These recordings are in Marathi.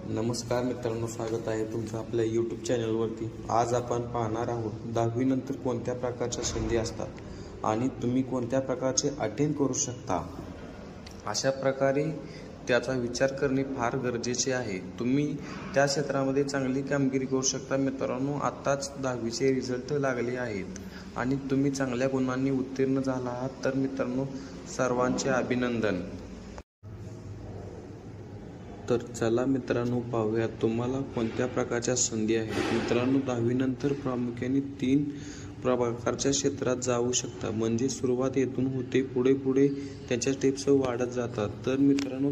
नमस्कार मित्रांनो, स्वागत आहे तुमचं आपल्या यूट्यूब चॅनलवरती। आज आपण पाहणार आहोत 10वी नंतर कोणत्या प्रकारच्या संधी असतात आणि तुम्ही कोणत्या प्रकारचे अटेंड करू शकता। अशा प्रकारे त्याचा विचार करणे फार गरजेचे आहे। तुम्ही त्या क्षेत्रामध्ये चांगली कामगिरी करू शकता। मित्रांनो, आताच 10वीचे रिझल्ट लागले आहेत आणि तुम्ही चांगल्या गुणांनी उत्तीर्ण झाला आहात, तर मित्रांनो सर्वांचे अभिनंदन। तर चला मित्रांनो, पाहूया तुम्हाला कोणत्या प्रकारच्या संधी आहेत। मित्रांनो, 10वी नंतर प्रामुख्याने 3 प्रकारच्या क्षेत्रात जाऊ शकता। म्हणजे सुरुवात येथून होते, पुढे पुढे त्यांच्या स्टेप्स वाढत जातात। तर मित्रांनो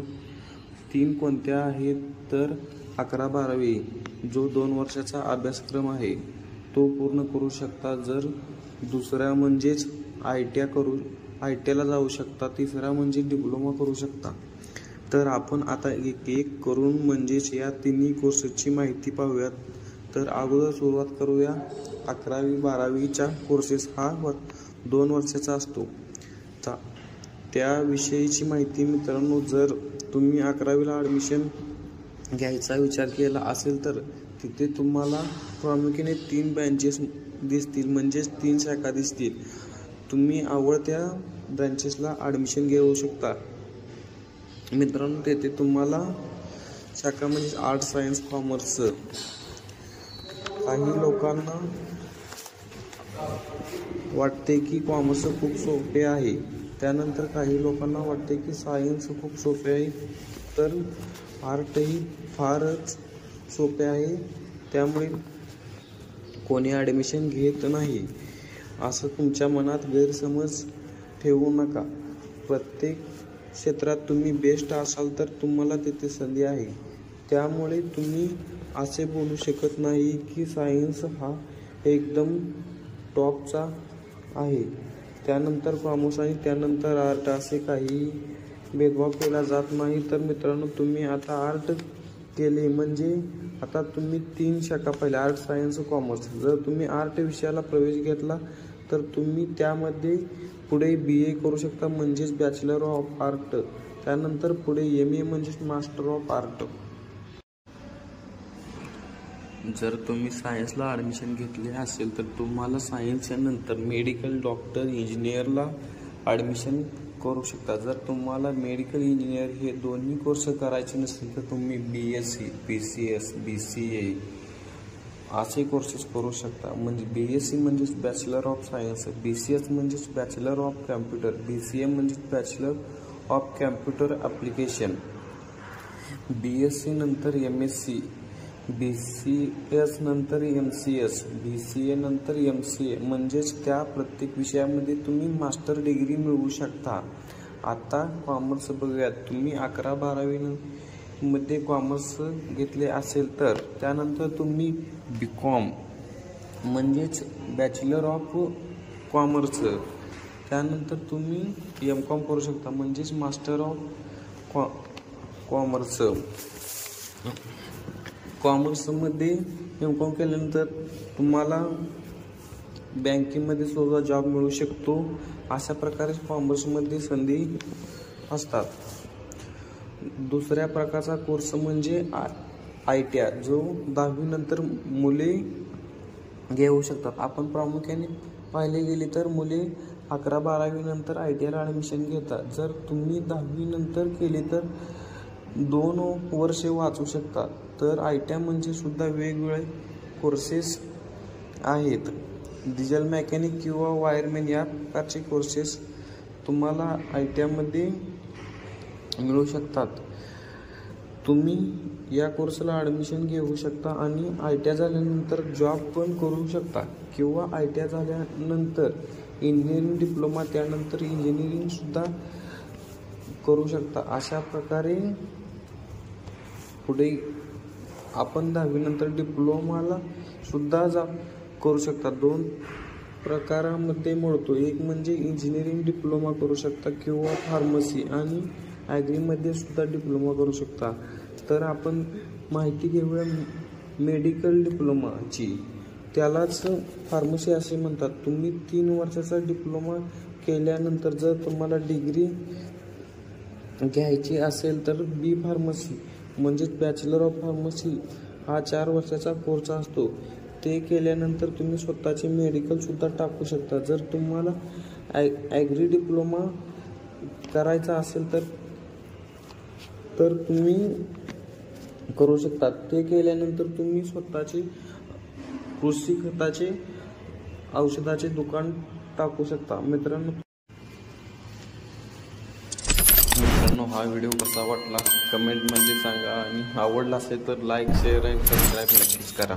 3 कोणत्या आहेत, तर 11-12वी जो 2 वर्षाचा अभ्यासक्रम आहे तो पूर्ण करू शकता। जर दुसरा म्हणजेच ITI ला जाऊ शकता। तिसरा म्हणजे डिप्लोमा करू शकता। तर आपण आता एक एक करून म्हणजेच या तिन्ही कोर्सेसची माहिती पाहूयात। तर अगोदर सुरुवात करूया 11वी-12वीच्या कोर्सेस हा 2 वर्षाचा असतो त्याविषयीची माहिती। मित्रांनो, जर तुम्ही 11वीला ॲडमिशन घ्यायचा विचार केला असेल तर तिथे तुम्हाला प्रामुख्याने 3 ब्रँचेस दिसतील, म्हणजेच 3 शाखा दिसतील। तुम्ही आवडत्या ब्रँचेसला ॲडमिशन घेऊ शकता। मित्रांनो, तेथे तुम्हाला शाखा म्हणजे आर्ट, सायन्स, कॉमर्स। काही लोकांना वाटते की कॉमर्स खूप सोपे आहे, त्यानंतर काही लोकांना वाटते की सायन्स खूप सोपे आहे, तर आर्टही फारच सोपे आहे, त्यामुळे कोणी ॲडमिशन घेत नाही असं तुमच्या मनात गैरसमज ठेवू नका। प्रत्येक क्षेत्रात तुम्ही बेस्ट असाल तर तुम्हाला तिथे संधी आहे। त्यामुळे तुम्ही असे बोलू शकत नाही की सायन्स हा एकदम टॉपचा आहे, त्यानंतर कॉमर्स आणि त्यानंतर आर्ट असे काही भेदभाव केला जात नाही। तर मित्रांनो, तुम्ही आता आर्ट केले म्हणजे आता तुम्ही 3 शाखा पाहिल्या, आर्ट, सायन्स, कॉमर्स। जर तुम्ही आर्ट विषयाला प्रवेश घेतला तर तुम्ही त्यामध्ये पुढे BA करू शकता, म्हणजेच बॅचलर ऑफ आर्ट। त्यानंतर पुढे MA म्हणजेच मास्टर ऑफ आर्ट। जर तुम्ही सायन्सला ॲडमिशन घेतले असेल तर तुम्हाला सायन्सच्या नंतर मेडिकल, डॉक्टर, इंजिनियरला ॲडमिशन करू शकता। जर तुम्हाला मेडिकल, इंजिनियर हे दोन्ही कोर्स करायचे नसेल तर तुम्ही BSc, PCS, BCA असे कोर्सेस करू शकता। म्हणजे BSc म्हणजेच बॅचलर ऑफ सायन्स, BCS म्हणजेच बॅचलर ऑफ कॅम्प्युटर, BCA म्हणजेच bachelor of computer application, BSc नंतर MSc, BCS नंतर MCS, BCA नंतर MCA, म्हणजेच त्या प्रत्येक विषयामध्ये तुम्ही मास्टर डिग्री मिळवू शकता। आता कॉमर्स बघूयात। तुम्ही 11-12वी मध्ये कॉमर्स घेतले असेल तर त्यानंतर तुम्ही BCom म्हणजेच बॅचलर ऑफ कॉमर्स, त्यानंतर तुम्ही MCom करू शकता, म्हणजेच मास्टर ऑफ कॉमर्स। कॉमर्समध्ये MCom केल्यानंतर तुम्हाला बँकेमध्ये सुद्धा जॉब मिळू शकतो। अशा प्रकारे कॉमर्समध्ये संधी असतात। दुसऱ्या प्रकारचा कोर्स म्हणजे ITI, जो 10वी नंतर मुले घेऊ शकतात। आपण प्रामुख्याने पाहिले गेले तर मुले 11-12वी नंतर ITIला ॲडमिशन घेतात। जर तुम्ही 10वी नंतर केले तर 2 वर्षे वाचू शकता। तर ITI म्हणजे सुद्धा वेगवेगळे कोर्सेस आहेत। डिझेल मेकॅनिक किंवा वायरमॅन या प्रकारचे कोर्सेस तुम्हाला ITI मध्ये मिळू शकतात। तुम्ही या कोर्सला ॲडमिशन घेऊ शकता आणि ITI झाल्यानंतर जॉब पण करू शकता, किंवा ITI झाल्यानंतर इंजिनिअरिंग डिप्लोमा, त्यानंतर इंजिनिअरिंग सुद्धा करू शकता। अशा प्रकारे पुढे आपण 10वी नंतर डिप्लोमाला सुद्धा करू शकता। 2 प्रकारामध्ये मोडतो, एक म्हणजे इंजिनिअरिंग डिप्लोमा करू शकता किंवा फार्मसी आणि ॲग्रीमध्ये सुद्धा डिप्लोमा करू शकता। तर आपण माहिती घेऊया मेडिकल डिप्लोमाची, त्यालाच फार्मसी असे म्हणतात। तुम्ही 3 वर्षाचा डिप्लोमा केल्यानंतर जर तुम्हाला डिग्री घ्यायची असेल तर B फार्मसी म्हणजेच बॅचलर ऑफ फार्मसी हा 4 वर्षाचा कोर्स असतो. ते केल्यानंतर तुम्ही स्वतःचे मेडिकलसुद्धा टाकू शकता. जर तुम्हाला ॲग्री डिप्लोमा करायचा असेल तर तुम्ही करू शकता. ते केल्यानंतर तुम्ही स्वतःचे कृषी खताचे औषधाचे दुकान टाकू शकता. मित्रांनो, हा व्हिडिओ कसा वाटला कमेंटमध्ये सांगा आणि आवडला असेल तर लाईक, शेअर आणि सबस्क्राईब नक्कीच करा.